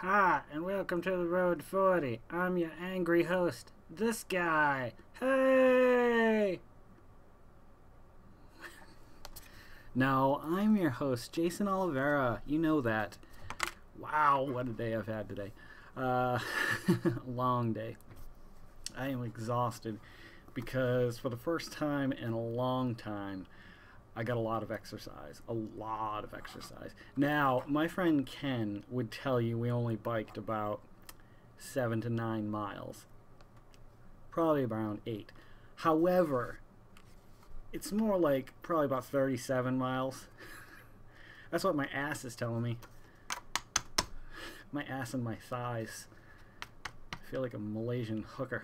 Hi, and welcome to the Road 40. I'm your angry host, this guy. Hey! No, I'm your host, Jason Oliveira. You know that. Wow, what a day I've had today. Long day. I am exhausted because for the first time in a long time, I got a lot of exercise. A lot of exercise. Now, my friend Ken would tell you we only biked about 7 to 9 miles. Probably around 8. However, it's more like probably about 37 miles. That's what my ass is telling me. My ass and my thighs. I feel like a Malaysian hooker.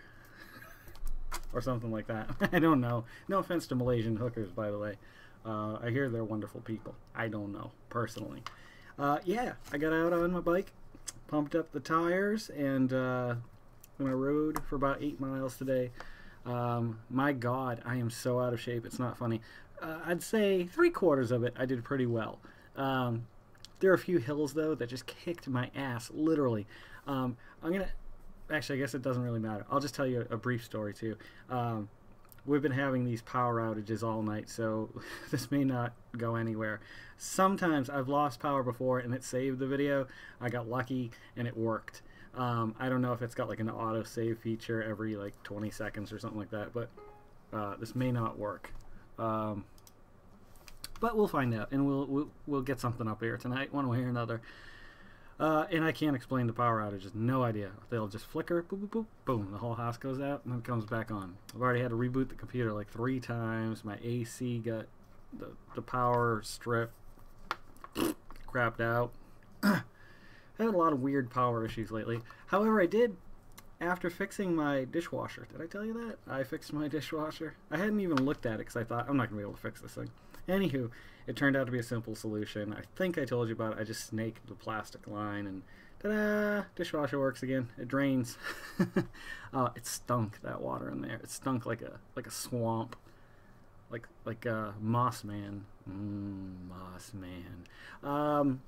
Or something like that. I don't know. No offense to Malaysian hookers, by the way. I hear they're wonderful people. I don't know, personally. Yeah, I got out on my bike, pumped up the tires, and I rode for about 8 miles today. My God, I am so out of shape, it's not funny. I'd say 3/4 of it I did pretty well. There are a few hills, though, that just kicked my ass, literally. Actually, I guess it doesn't really matter. I'll just tell you a brief story, too. We've been having these power outages all night, so this may not go anywhere. Sometimes I've lost power before and it saved the video. I got lucky and it worked. I don't know if it's got like an auto save feature every like 20 seconds or something like that, but this may not work. But we'll find out, and we'll get something up here tonight, one way or another. And I can't explain the power outages. No idea. They'll just flicker, boop, boop, boop, boom. The whole house goes out, and then it comes back on. I've already had to reboot the computer like 3 times. My AC got the power strip crapped out. I've had a lot of weird power issues lately. However, I did, after fixing my dishwasher. Did I tell you that? I fixed my dishwasher. I hadn't even looked at it because I thought, I'm not going to be able to fix this thing. Anywho, it turned out to be a simple solution. I think I told you about it. I just snaked the plastic line and ta-da! Dishwasher works again. It drains. It stunk, that water in there. It stunk like a swamp. Like a Moss Man. Moss Man.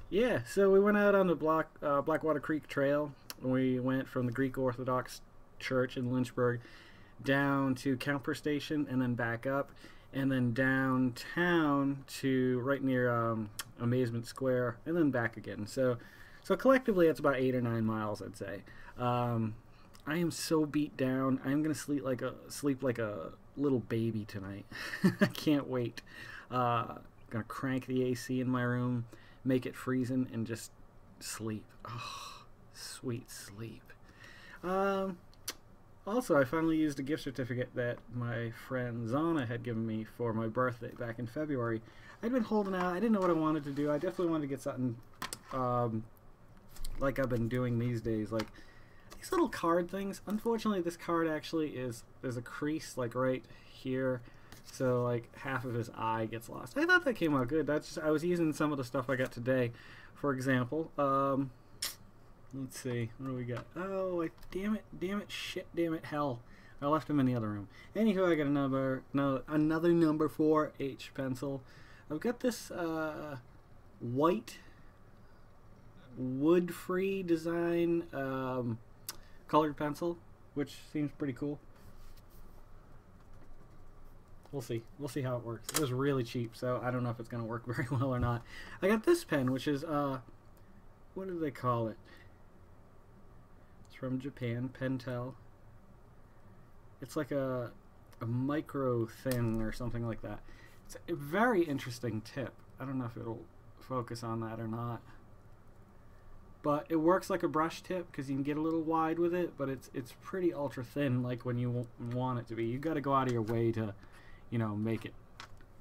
Yeah, so we went out on the Blackwater Creek Trail. We went from the Greek Orthodox Church in Lynchburg down to Kemper Station and then back up. And then downtown to right near Amazement Square, and then back again. So collectively, it's about 8 or 9 miles, I'd say. I am so beat down. I'm gonna sleep like a little baby tonight. I can't wait. Gonna crank the AC in my room, make it freezing, and just sleep. Oh, sweet sleep. Also, I finally used a gift certificate that my friend Zana had given me for my birthday back in February. I'd been holding out. I didn't know what I wanted to do. I definitely wanted to get something like I've been doing these days, like these little card things. Unfortunately, this card actually there's a crease like right here, so like half of his eye gets lost. I thought that came out good. I was using some of the stuff I got today. For example, let's see, what do we got? Oh, damn it, shit, damn it, hell. I left him in the other room. Anywho, I got another number 4 H pencil. I've got this white wood-free design colored pencil, which seems pretty cool. We'll see. We'll see how it works. It was really cheap, so I don't know if it's going to work very well or not. I got this pen, which is, what do they call it? From Japan, Pentel. It's like a micro thin or something like that. It's a very interesting tip. I don't know if it'll focus on that or not. But it works like a brush tip because you can get a little wide with it, but it's pretty ultra thin like when you want it to be. You got to go out of your way to, make it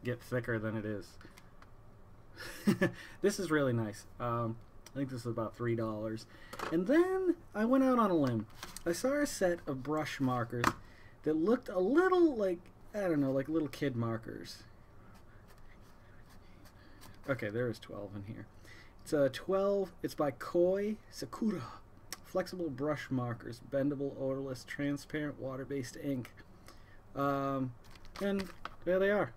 get thicker than it is. This is really nice. I think this is about $3. And then I went out on a limb. I saw a set of brush markers that looked a little like, I don't know, like little kid markers. Okay, there is 12 in here. It's 12. It's by Koi Sakura. Flexible brush markers, bendable, odorless, transparent, water-based ink. And there they are.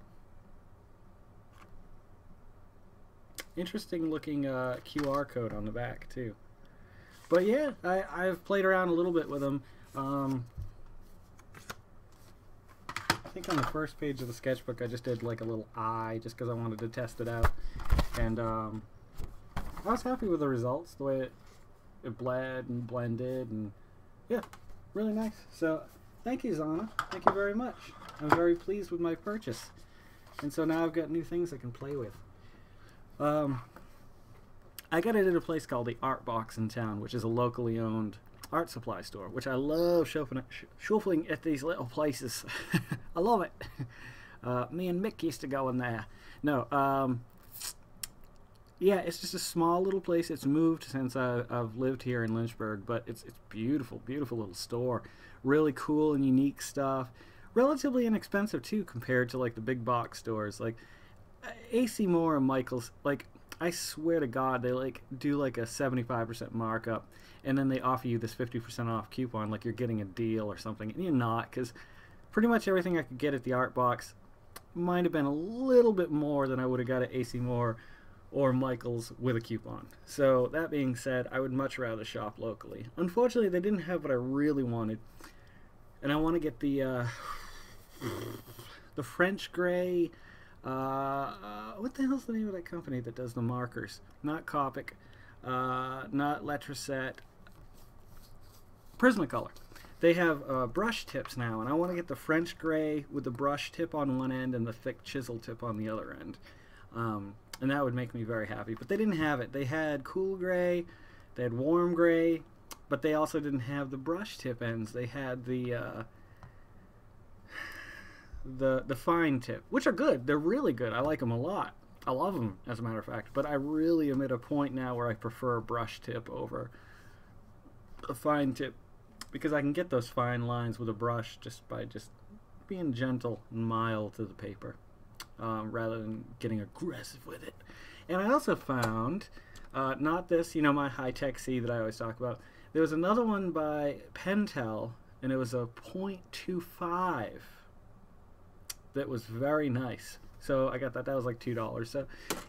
Interesting looking QR code on the back too. But yeah, I've played around a little bit with them. I think on the first page of the sketchbook I just did like a little eye just because I wanted to test it out. And I was happy with the results, the way it bled and blended, and yeah, really nice. So thank you, Zana. Thank you very much. I'm very pleased with my purchase. And so now I've got new things I can play with. I got it at a place called the Art Box in town, which is a locally owned art supply store, which I love shopping at these little places. I love it. Me and Mick used to go in there. No, yeah, it's just a small little place. It's moved since I've lived here in Lynchburg, but it's beautiful, beautiful little store. Really cool and unique stuff. Relatively inexpensive too compared to like the big box stores. Like AC Moore and Michaels, like I swear to God, they like do like a 75% markup, and then they offer you this 50% off coupon like you're getting a deal or something, and you're not, because pretty much everything I could get at the Art Box might have been a little bit more than I would have got at AC Moore or Michaels with a coupon. So that being said, I would much rather shop locally. Unfortunately, they didn't have what I really wanted, and I want to get the French Gray. What the hell's the name of that company that does the markers? Not Copic, not Letraset, Prismacolor. They have brush tips now, and I want to get the French Gray with the brush tip on one end and the thick chisel tip on the other end. And that would make me very happy. But they didn't have it. They had cool gray, they had warm gray, but they also didn't have the brush tip ends. They had the fine tip, which are good. They're really good. I like them a lot. I love them, as a matter of fact. But I really am at a point now where I prefer a brush tip over a fine tip, because I can get those fine lines with a brush just by just being gentle and mild to the paper, rather than getting aggressive with it. And I also found, not this, you know, my high-tech C that I always talk about. There was another one by Pentel, and it was a .25 that was very nice. So I got that. That was like $2. So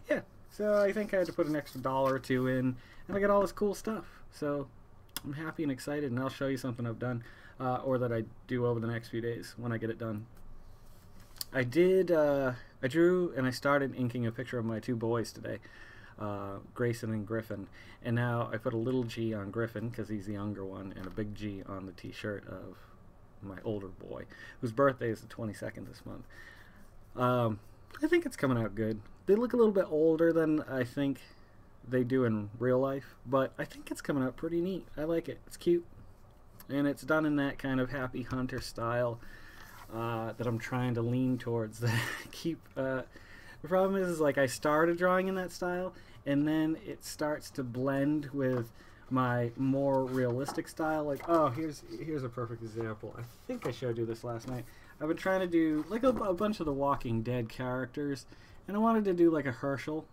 yeah. So I think I had to put an extra $1 or $2 in, and I got all this cool stuff. So I'm happy and excited, and I'll show you something I've done, or that I do over the next few days when I get it done. I drew and I started inking a picture of my two boys today, Grayson and Griffin, and now I put a little G on Griffin because he's the younger one, and a big G on the t-shirt of my older boy, whose birthday is the 22nd this month. I think it's coming out good. They look a little bit older than I think they do in real life, but I think it's coming out pretty neat. I like it. It's cute, and it's done in that kind of happy hunter style that I'm trying to lean towards. The problem is like I started drawing in that style, and then it starts to blend with my more realistic style. Like, oh, here's a perfect example. I think I showed you this last night. I've been trying to do like a bunch of the Walking Dead characters, and I wanted to do like a Herschel,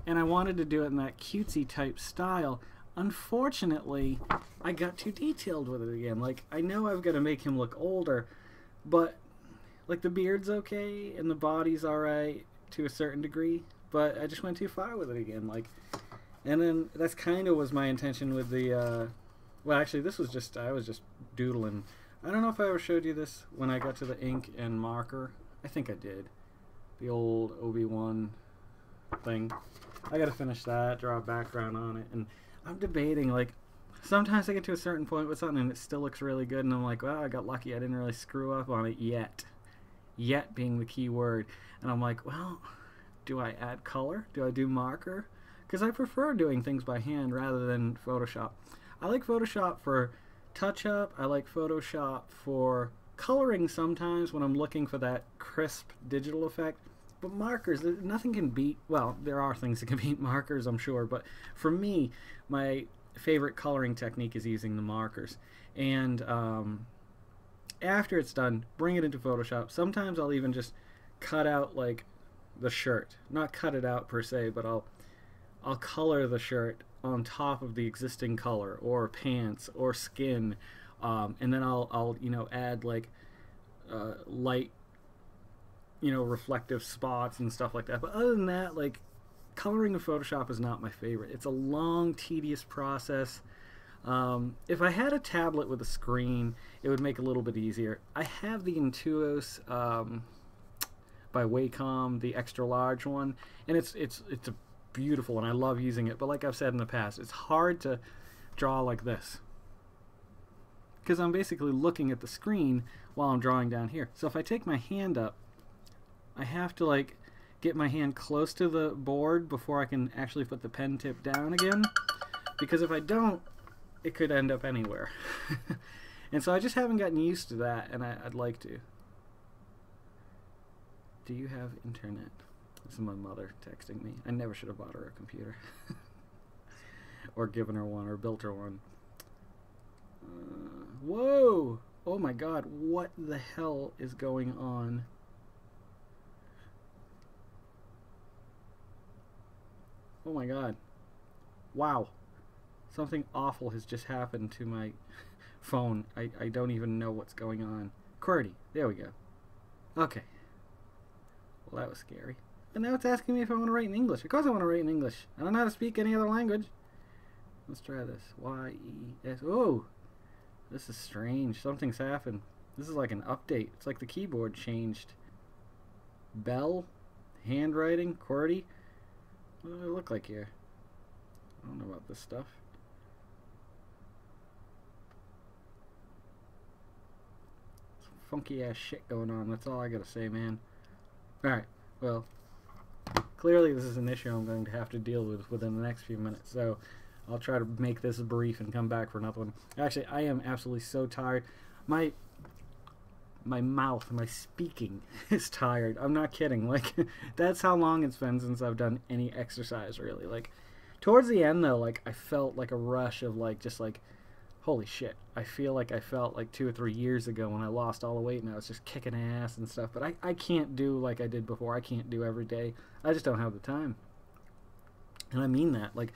and I wanted to do it in that cutesy type style. Unfortunately, I got too detailed with it again. Like, I know I've got to make him look older, but like the beard's okay and the body's alright to a certain degree, but I just went too far with it again. Like, and then that's kind of was my intention with the well, actually this was just, I was just doodling. I don't know if I ever showed you this when I got to the ink and marker. I think I did. The old Obi-Wan thing. I gotta finish that, draw a background on it, and I'm debating, like, sometimes I get to a certain point with something and it still looks really good, and I'm like, well, I got lucky, I didn't really screw up on it yet. Yet being the key word. And I'm like, well, do I add color? Do I do marker? Because I prefer doing things by hand rather than Photoshop. I like Photoshop for touch-up. I like Photoshop for coloring sometimes when I'm looking for that crisp digital effect. But markers, nothing can beat, well, there are things that can beat markers, I'm sure, but for me, my favorite coloring technique is using the markers. And after it's done, bring it into Photoshop. Sometimes I'll even just cut out like the shirt. Not cut it out per se, but I'll color the shirt on top of the existing color, or pants, or skin, and then I'll you know, add like light, you know, reflective spots and stuff like that. But other than that, like, coloring in Photoshop is not my favorite. It's a long, tedious process. If I had a tablet with a screen, it would make it a little bit easier. I have the Intuos by Wacom, the extra large one, and it's a beautiful, and I love using it. But like I've said in the past, it's hard to draw like this because I'm basically looking at the screen while I'm drawing down here. So if I take my hand up, I have to like get my hand close to the board before I can actually put the pen tip down again, because if I don't, it could end up anywhere. And so I just haven't gotten used to that, and I'd like to. Do you have internet? This is my mother texting me. I never should have bought her a computer. Or given her one, or built her one. Whoa! Oh my god, what the hell is going on? Oh my god. Wow. Something awful has just happened to my phone. I don't even know what's going on. QWERTY. There we go. Okay. Well, that was scary. And now it's asking me if I want to write in English. Of course I want to write in English. I don't know how to speak any other language. Let's try this. Y-E-S. Oh! This is strange. Something's happened. This is like an update. It's like the keyboard changed. Bell? Handwriting? QWERTY? What do I look like here? I don't know about this stuff. Some funky ass shit going on. That's all I gotta say, man. Alright, well, clearly this is an issue I'm going to have to deal with within the next few minutes, so I'll try to make this brief and come back for another one. Actually, I am absolutely so tired. My mouth, my speaking is tired. I'm not kidding. Like, that's how long it's been since I've done any exercise, really. Like, towards the end, though, like, I felt like a rush of, like, just, like, holy shit. I feel like I felt like 2 or 3 years ago when I lost all the weight and I was just kicking ass and stuff. But I can't do like I did before. I can't do every day. I just don't have the time. And I mean that. Like,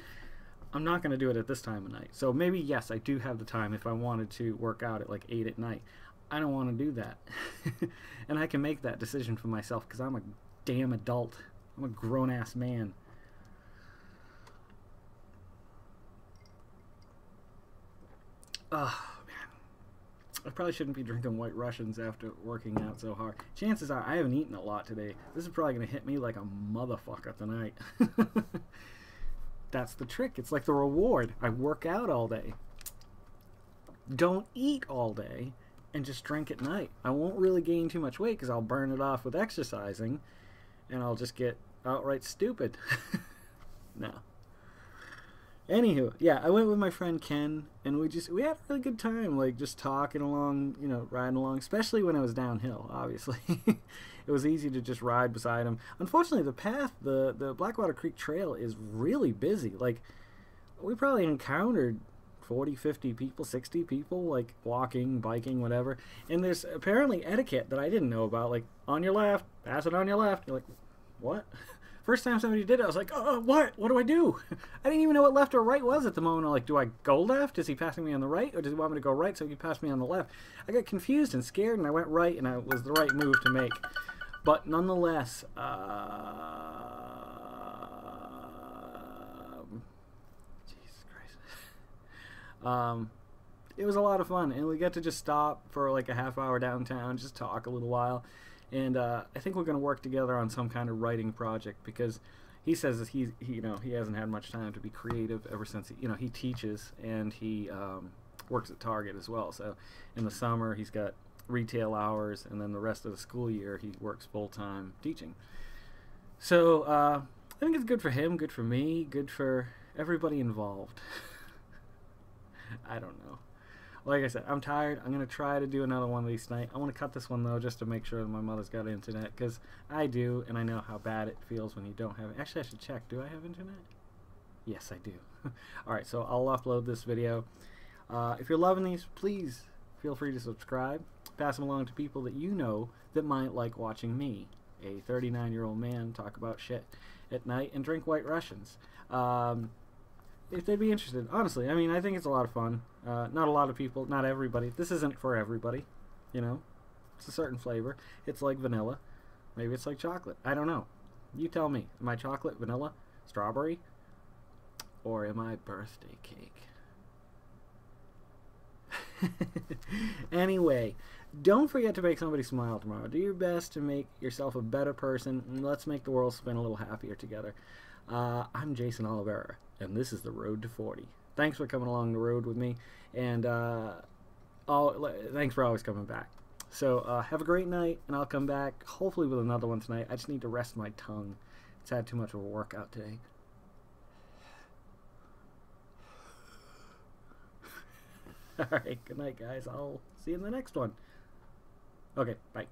I'm not going to do it at this time of night. So maybe, yes, I do have the time if I wanted to work out at like 8 at night. I don't want to do that. And I can make that decision for myself because I'm a damn adult. I'm a grown-ass man. Oh, man. I probably shouldn't be drinking White Russians after working out so hard. Chances are I haven't eaten a lot today. This is probably going to hit me like a motherfucker tonight. That's the trick. It's like the reward. I work out all day. Don't eat all day and just drink at night. I won't really gain too much weight because I'll burn it off with exercising and I'll just get outright stupid. No. Anywho, yeah, I went with my friend Ken, and we had a really good time, like, just talking along, you know, riding along, especially when it was downhill, obviously. It was easy to just ride beside him. Unfortunately, the path, the Blackwater Creek Trail is really busy. Like, we probably encountered 40, 50 people, 60 people, like, walking, biking, whatever. And there's apparently etiquette that I didn't know about, like, on your left, pass it on your left. You're like, what? First time somebody did it, I was like, oh, what? What do I do? I didn't even know what left or right was at the moment. I'm like, do I go left? Is he passing me on the right? Or does he want me to go right so he can pass me on the left? I got confused and scared, and I went right, and it was the right move to make. But nonetheless, Jesus Christ. It was a lot of fun, and we got to just stop for like a half hour downtown, just talk a little while. And I think we're going to work together on some kind of writing project because he says that he hasn't had much time to be creative ever since he teaches and he works at Target as well. So in the summer he's got retail hours, and then the rest of the school year he works full-time teaching. So I think it's good for him, good for me, good for everybody involved. I don't know. Like I said, I'm tired. I'm going to try to do another one of these tonight. I want to cut this one, though, just to make sure that my mother's got internet, because I do, and I know how bad it feels when you don't have it. Actually, I should check. Do I have internet? Yes, I do. Alright, so I'll upload this video. If you're loving these, please feel free to subscribe. Pass them along to people that you know that might like watching me, a 39-year-old man, talk about shit at night and drink White Russians. If they'd be interested. Honestly, I mean, I think it's a lot of fun. Not a lot of people, not everybody. This isn't for everybody, you know. It's a certain flavor. It's like vanilla. Maybe it's like chocolate. I don't know. You tell me. Am I chocolate, vanilla, strawberry? Or am I birthday cake? Anyway, don't forget to make somebody smile tomorrow. Do your best to make yourself a better person, and let's make the world spin a little happier together. I'm Jason Oliveira, and this is The Road to 40. Thanks for coming along the road with me, and thanks for always coming back. So have a great night, and I'll come back hopefully with another one tonight. I just need to rest my tongue. It's had too much of a workout today. All right, good night, guys. I'll see you in the next one. Okay, bye.